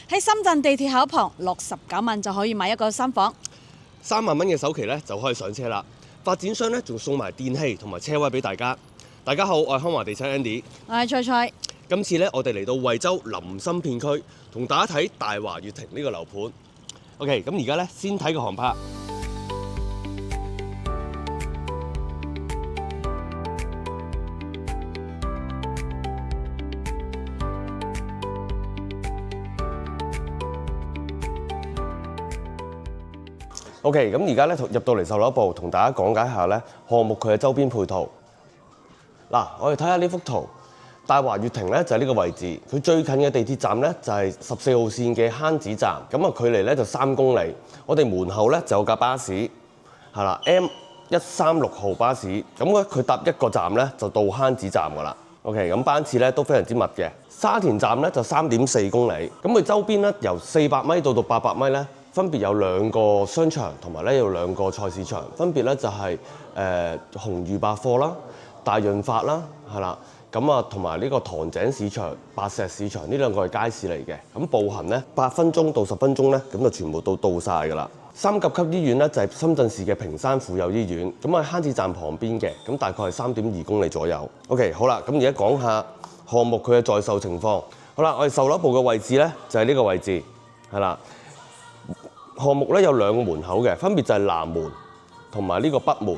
喺深圳地鐵口旁69萬就可以買一個新房，3萬蚊嘅首期咧就可以上車啦。發展商咧仲送埋電器同埋車位俾大家。大家好，我係康華地產 Andy， 我係菜菜。今次咧我哋嚟到惠州林森片區，同大家睇大華悅庭呢個樓盤。OK， 咁而家咧先睇個航拍。OK， 咁而家咧入到嚟售樓部，同大家講解下咧項目佢嘅周邊配套。嗱，我哋睇下呢幅圖，大華悅庭咧就係呢個位置，佢最近嘅地鐵站咧就係14號線嘅坑子站，咁啊距離咧就3公里。我哋門口咧就有架巴士，係啦 M136號巴士，咁咧佢搭一個站咧就到坑子站㗎啦。OK， 咁班次咧都非常之密嘅。沙田站咧就3.4公里，咁佢周邊咧由400米到800米咧，分別有2個商場同埋咧有2個菜市場，分別咧就係紅譽百貨啦、大潤發啦，係啦，咁啊同埋呢個塘井市場、白石市場呢2個係街市嚟嘅。咁步行咧8分鐘到10分鐘咧，咁就全部都到晒㗎啦。3甲級醫院咧就係深圳市嘅坪山婦幼醫院，咁喺坑子站旁邊嘅，咁大概係3.2公里左右。OK， 好啦，咁而家講下項目佢嘅在售情況。好啦，我哋售樓部嘅位置咧就係呢個位置，係啦。項目咧有2個門口嘅，分別就係南門同埋呢個北門，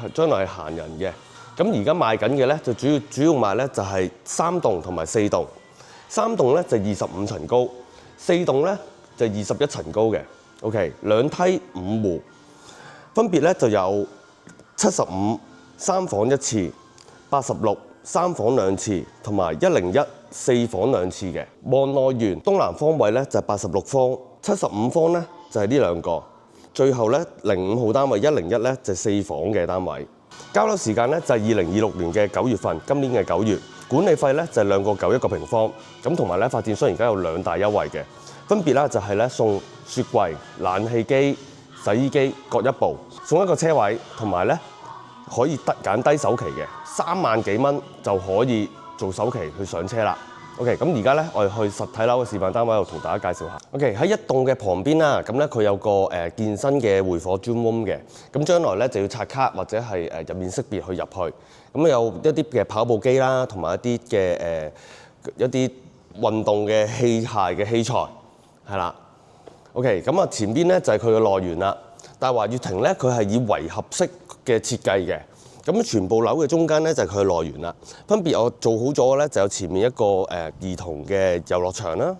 係將來係行人嘅。咁而家賣緊嘅咧就主要賣咧就係3棟同埋4棟。3棟咧就25層高，4棟咧就21層高嘅。OK， 2梯5戶，分別咧就有75 3房1廁、86 3房2廁同埋101 4房2廁嘅。望內園東南方位咧就係86方，75方咧就係呢2個。最後咧05號單位101咧就係4房嘅單位。交樓時間咧就係2026年嘅9月份，今年嘅9月。管理費咧就係2個9一個平方。咁同埋咧發展商而家有2大優惠嘅，分別啦就係咧送雪櫃、冷氣機、洗衣機各一部，送1個車位，同埋咧可以揀低首期嘅3萬幾蚊就可以做首期去上車啦。OK， 咁而家咧我哋去實體樓嘅示範單位度同大家介紹下。OK， 喺一棟嘅旁邊啦，咁咧佢有個健身嘅會火 gym room 嘅，咁將來咧就要刷卡或者係入面識別去入去。咁有一啲嘅跑步機啦，同埋一啲嘅一啲運動嘅器械嘅器材，係啦。OK， 咁啊前邊咧就係佢嘅內園啦。大華悅庭咧佢係以圍合式嘅設計嘅。咁全部樓嘅中間咧就係佢嘅內園啦，分別我做好咗嘅咧就有前面一個兒童嘅遊樂場啦，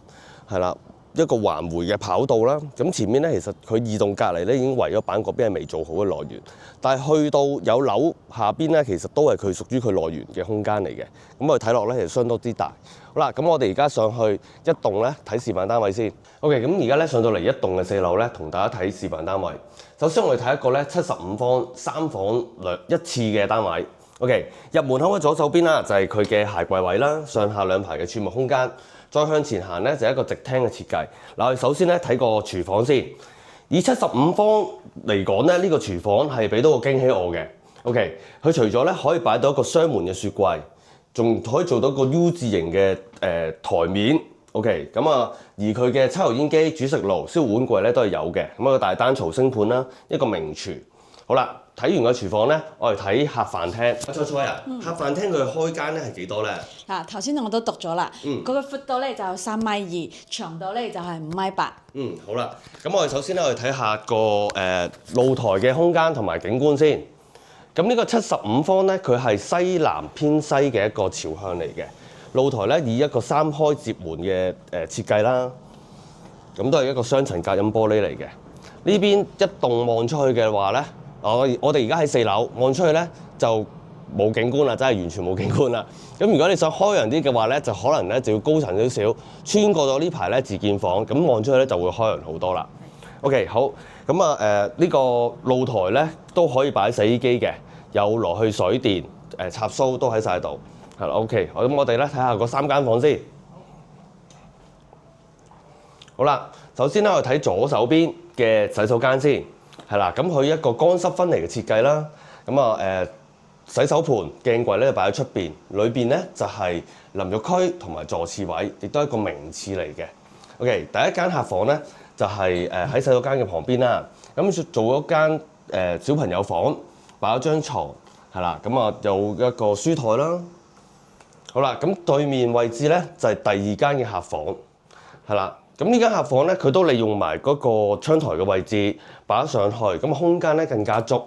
係啦，一個環迴嘅跑道啦。咁前面咧其實佢2棟隔離咧已經圍咗板，嗰邊係未做好嘅內園，但係去到有樓下邊咧，其實都係佢屬於佢內園嘅空間嚟嘅。咁我哋睇落咧其實相當之大。好啦，咁我哋而家上去一棟咧睇示範單位先。OK， 咁而家咧上到嚟一棟嘅4樓咧，同大家睇示範單位。首先我哋睇一個咧75方3房1廁嘅單位。OK， 入門口嘅左手邊啦，就係佢嘅鞋櫃位啦，上下2排嘅儲物空間。再向前行咧，就係一個直廳嘅設計。嗱，我哋首先咧睇個廚房先。以75方嚟講咧，呢個廚房係俾到個驚喜我嘅。OK， 佢除咗咧可以擺到一個雙門嘅雪櫃，仲可以做到一個 U 字形嘅台面。OK， 咁啊，而佢嘅抽油煙機、煮食爐、燒碗櫃咧都係有嘅。咁一個大單槽星盤啦，一個名廚。好啦，睇完個廚房咧，我哋睇客飯廳。阿菜啊，客飯廳佢開間咧係幾多咧？嗱，頭先我都讀咗啦，佢嘅闊度咧就有3.2米，長度咧就係5.8米。好啦，咁我哋首先咧，我哋睇下個露台嘅空間同埋景觀先。咁呢個75方咧，佢係西南偏西嘅一個朝向嚟嘅。露台咧以一個3開接門嘅設計啦，咁都係一個雙層隔音玻璃嚟嘅。呢邊一棟望出去嘅話咧，我哋而家喺4樓望出去咧就冇景觀啦，真係完全冇景觀啦。咁如果你想開揚啲嘅話咧，就可能咧就要高層少少，穿過咗呢排咧自建房，咁望出去咧就會開揚好多啦。OK， 好，咁啊呢個露台咧都可以擺洗衣機嘅，有羅去水電插蘇都喺晒度。係啦 ，OK， 咁我哋咧睇下個3間房先。好啦，首先咧我哋睇左手邊嘅洗手間先，係啦，咁佢一個乾濕分離嘅設計啦。咁啊洗手盤、鏡櫃咧擺喺出邊，裏邊咧就係淋浴區同埋坐廁位，亦都係一個名廁嚟嘅。OK， 第一間客房咧就係喺洗手間嘅旁邊啦。咁做咗間小朋友房，擺咗張床，係啦。咁啊有一個書枱啦。好啦，咁對面位置咧就係第二間嘅客房，係啦。咁呢間客房咧，佢都利用埋嗰個窗台嘅位置擺上去，咁空間咧更加足。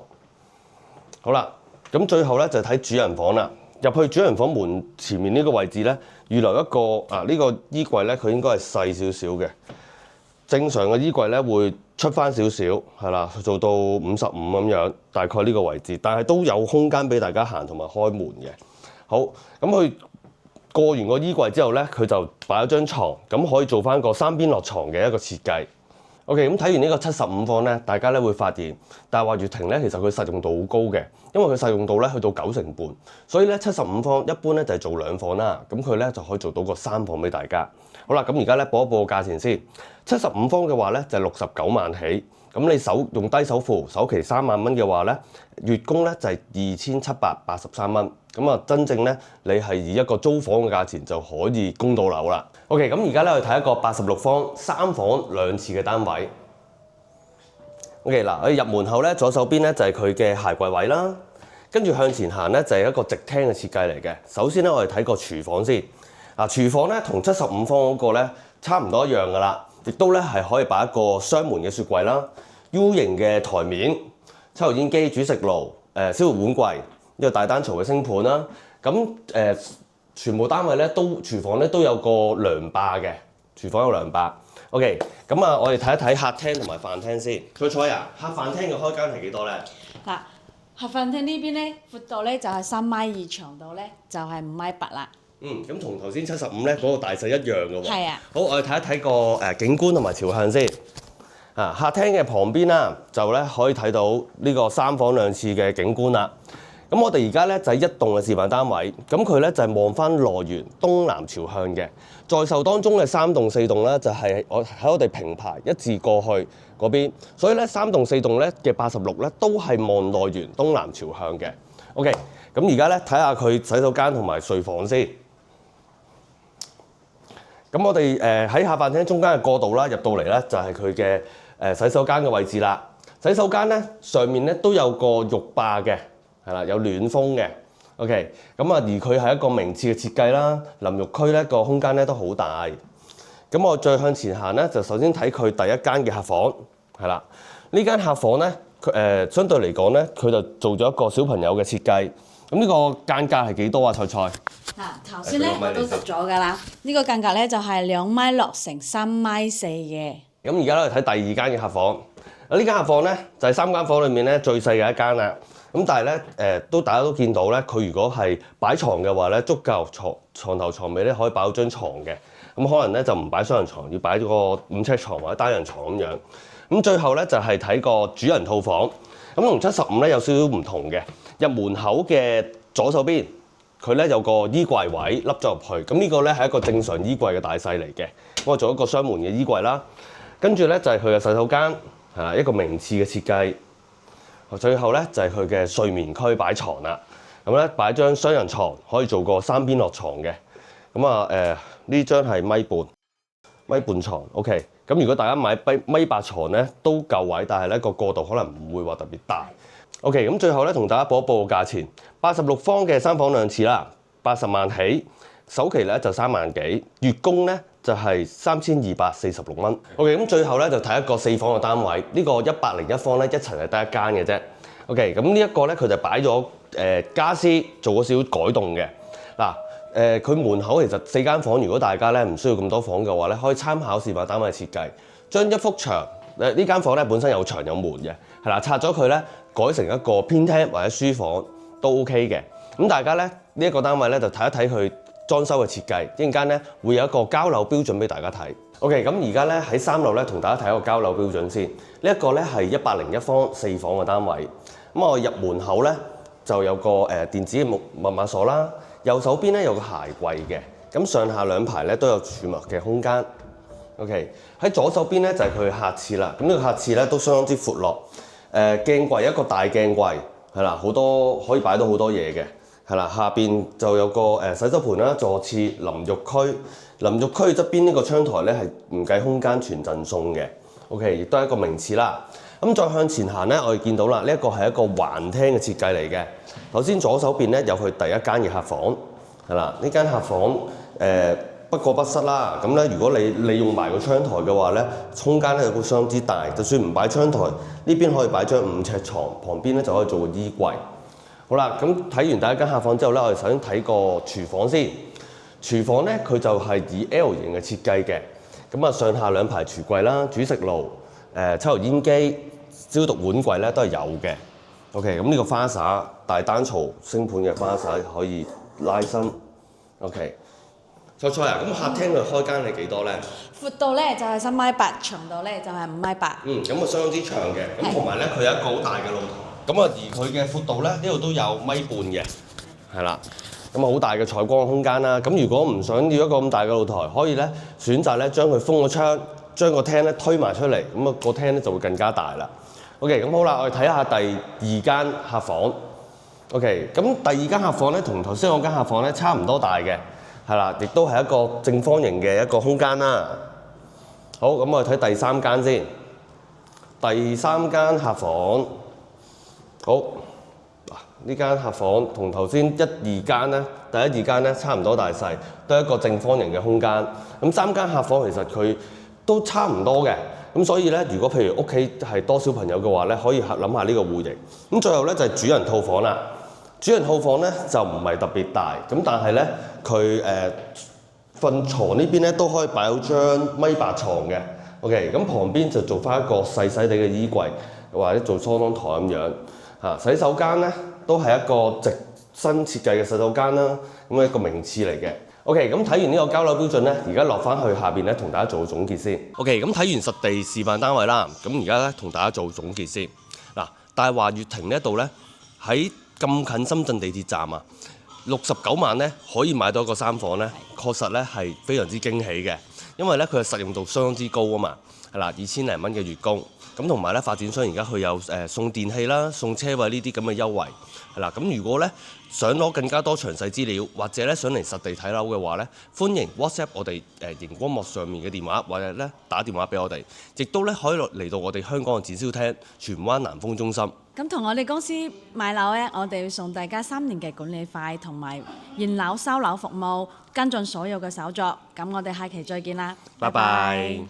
好啦，咁最後咧就睇主人房啦。入去主人房門前面呢個位置咧，預留一個呢個衣櫃咧，佢應該係細少少嘅。正常嘅衣櫃咧會出翻少少，係啦，做到55咁樣，大概呢個位置，但係都有空間俾大家行同埋開門嘅。好，咁佢過完個衣櫃之後咧，佢就擺咗張床，咁可以做翻個三邊落床嘅一個設計。OK， 咁睇完呢個75房咧，大家咧會發現大華悅庭咧其實佢實用度好高嘅，因為佢實用度咧去到90%半，所以咧75房一般咧就係做2房啦，咁佢咧就可以做到個3房俾大家。好啦，咁而家咧報一報個價錢先，75房嘅話咧就係69萬起，咁你用低首付，首期3萬蚊嘅話咧，月供咧就係2783蚊，咁啊真正咧你係以一個租房嘅價錢就可以供到樓啦。OK， 咁而家咧我哋睇一個86房3房2廁嘅單位。OK， 嗱，我哋入門後咧左手邊咧就係佢嘅鞋櫃位啦，跟住向前行咧就係一個直廳嘅設計嚟嘅。首先咧我哋睇個廚房先。嗱，廚房咧同75房嗰個咧差唔多一樣噶啦，亦都咧係可以擺一個雙門嘅雪櫃啦、U 型嘅台面、抽油煙機、煮食爐、燒肉碗櫃、一個大單槽嘅星盤啦。咁全部單位咧廚房咧都有個涼霸嘅，廚房有涼霸。OK， 咁啊，我哋睇一睇客廳同埋飯廳先。菜菜啊，客飯廳嘅開間係幾多咧？嗱，客飯廳呢邊咧闊度咧就係3米2，長度咧就係5米8啦。咁同頭先75咧嗰個大細一樣嘅喎。係啊。好，我哋睇一睇個景觀同埋朝向先。啊，客廳嘅旁邊啦，就咧可以睇到呢個3房2廁嘅景觀啦。咁我哋而家咧就係一棟嘅示範單位，咁佢咧就係望翻羅園東南朝向嘅。在售當中嘅3棟4棟咧就係我哋平排一字過去嗰邊，所以咧3棟4棟咧嘅86咧都係望羅園東南朝向嘅。OK， 咁而家咧睇下佢洗手間同埋睡房先。咁我哋喺客飯廳中間嘅過道啦，入到嚟咧就係佢嘅洗手間嘅位置啦。洗手間咧上面咧都有個浴霸嘅。係啦，有暖風嘅。OK， 咁啊，而佢係一個明廁嘅設計啦。淋浴區咧個空間咧都好大。咁我再向前行咧，就首先睇佢第一間嘅客房，係啦。呢間客房咧，相對嚟講咧，佢就做咗一個小朋友嘅設計。咁呢個間隔係幾多啊？菜菜？嗱，頭先咧我都讀咗㗎啦。呢個間隔咧就係2米6乘3米4嘅。咁而家咧睇第二間嘅客房。呢間客房咧就係3間房裏面咧最細嘅一間啦。咁但係咧大家都見到咧，佢如果係擺床嘅話咧，足夠床頭床尾咧可以擺到張床嘅。咁可能咧就唔擺雙人床，要擺咗個5尺床或者單人床咁樣。咁最後咧就係睇個主人套房。咁同75咧有少少唔同嘅。入門口嘅左手邊，佢咧有個衣櫃位凹咗入去。咁呢個咧係一個正常衣櫃嘅大細嚟嘅。咁我做一個雙門嘅衣櫃啦。跟住咧就係佢嘅洗手間，係啦，一個明廁嘅設計。最後咧就係佢嘅睡眠區擺床啦。咁咧擺張雙人床，可以做個3邊落床嘅。咁啊呢張係米半床 OK。咁如果大家買米8床咧都夠位，但係咧個過道可能唔會話特別大。OK， 咁最後咧同大家報一報個價錢，86方嘅3房2廁啦，80萬起，首期咧就3萬幾，月供咧就係3246蚊。OK， 咁最後咧就睇一個4房嘅單位，呢個101方咧一層係得一間嘅啫。OK， 咁呢一個咧佢就擺咗傢俬做咗少少改動嘅。嗱佢門口其實4間房，如果大家咧唔需要咁多房嘅話咧，可以參考示範單位嘅設計，將一幅牆呢間房咧本身有牆有門嘅，係啦，拆咗佢咧改成一個偏廳或者書房都 OK 嘅。咁大家咧呢一個單位咧就睇一睇佢裝修嘅設計，一陣間咧會有一個交樓標準俾大家睇。OK， 咁而家咧喺3樓咧同大家睇一個交樓標準先。呢一個咧係101方4房嘅單位。咁我入門口咧就有個電子嘅密碼鎖啦，右手邊咧有個鞋櫃嘅，咁上下2排咧都有儲物嘅空間。OK， 喺左手邊咧就係佢客廁啦。咁呢個客廁咧都相當之闊落。鏡櫃一個大鏡櫃係啦，好多可以擺到好多嘢嘅，係啦，下邊就有個洗手盆啦、坐廁、淋浴區。淋浴區側邊呢個窗台咧係唔計空間全贈送嘅。OK， 亦都係一個名次啦。咁再向前行咧，我哋見到啦，呢一個係一個橫廳嘅設計嚟嘅。頭先左手邊咧有佢第一間嘅客房，係啦，呢間客房不過不失啦。咁咧，如果你利用埋個窗台嘅話咧，空間咧會相當之大。就算唔擺窗台，呢邊可以擺張5尺床，旁邊咧就可以做個衣櫃。好啦，咁睇完第一間客房之後咧，我哋首先睇個廚房先。廚房咧佢就係以 L 型嘅設計嘅。咁啊，上下兩排櫥櫃啦、煮食爐、抽油煙機、消毒碗櫃咧都係有嘅。OK， 咁呢個花灑大單槽星盤嘅花灑可以拉伸。OK。菜菜啊，咁客廳嘅開間係幾多咧？闊度咧就係3.8米，長度咧就係5.8米。咁啊相當之長嘅，咁同埋咧佢有一個好大嘅露台，咁啊而佢嘅闊度咧呢度都有1.5米嘅，係啦，咁啊好大嘅採光空間啦。咁如果唔想要一個咁大嘅露台，可以咧選擇咧將佢封個窗，將個廳咧推埋出嚟，咁啊個廳咧就會更加大啦。OK， 咁好啦，我哋睇下第二間客房。OK， 咁第二間客房咧同頭先嗰間客房咧差唔多大嘅。係啦，亦都係一個正方形嘅一個空間啦。好，咁我哋睇第三間先。第三間客房，好，呢間客房同頭先1、2間咧，第一、2間咧差唔多大細，都係一個正方形嘅空間。咁3間客房其實佢都差唔多嘅。咁所以咧，如果譬如屋企係多小朋友嘅話咧，可以諗下呢個戶型。咁最後咧就係主人套房啦。主人套房咧就唔係特別大，咁但係咧佢瞓床呢邊咧都可以擺到張1.8米床嘅。OK， 咁旁邊就做翻一個細細地嘅衣櫃，或者做梳妝台咁樣嚇。洗手間咧都係一個直身設計嘅洗手間啦，咁一個名次嚟嘅。OK， 咁睇完呢個交樓標準咧，而家落翻去下邊咧，同大家做個總結先。OK， 咁睇完實地示範單位啦，咁而家咧同大家做總結先。嗱，大華悅庭呢一度咧喺咁近深圳地鐵站啊，69萬咧可以買到一個3房咧，確實咧係非常之驚喜嘅，因為咧佢嘅實用度相當之高啊嘛，係啦，2000零蚊嘅月供，咁同埋咧發展商而家佢有送電器啦、送車位呢啲咁嘅優惠，係啦，咁如果咧想攞更加多詳細資料，或者咧想嚟實地睇樓嘅話咧，歡迎 WhatsApp 我哋熒光幕上面嘅電話，或者咧打電話俾我哋，亦都咧可以嚟到我哋香港嘅展銷廳荃灣南豐中心。咁同我哋公司買樓咧，我哋會送大家3年嘅管理費同埋驗樓收樓服務，跟進所有嘅手續。咁我哋下期再見啦，拜拜。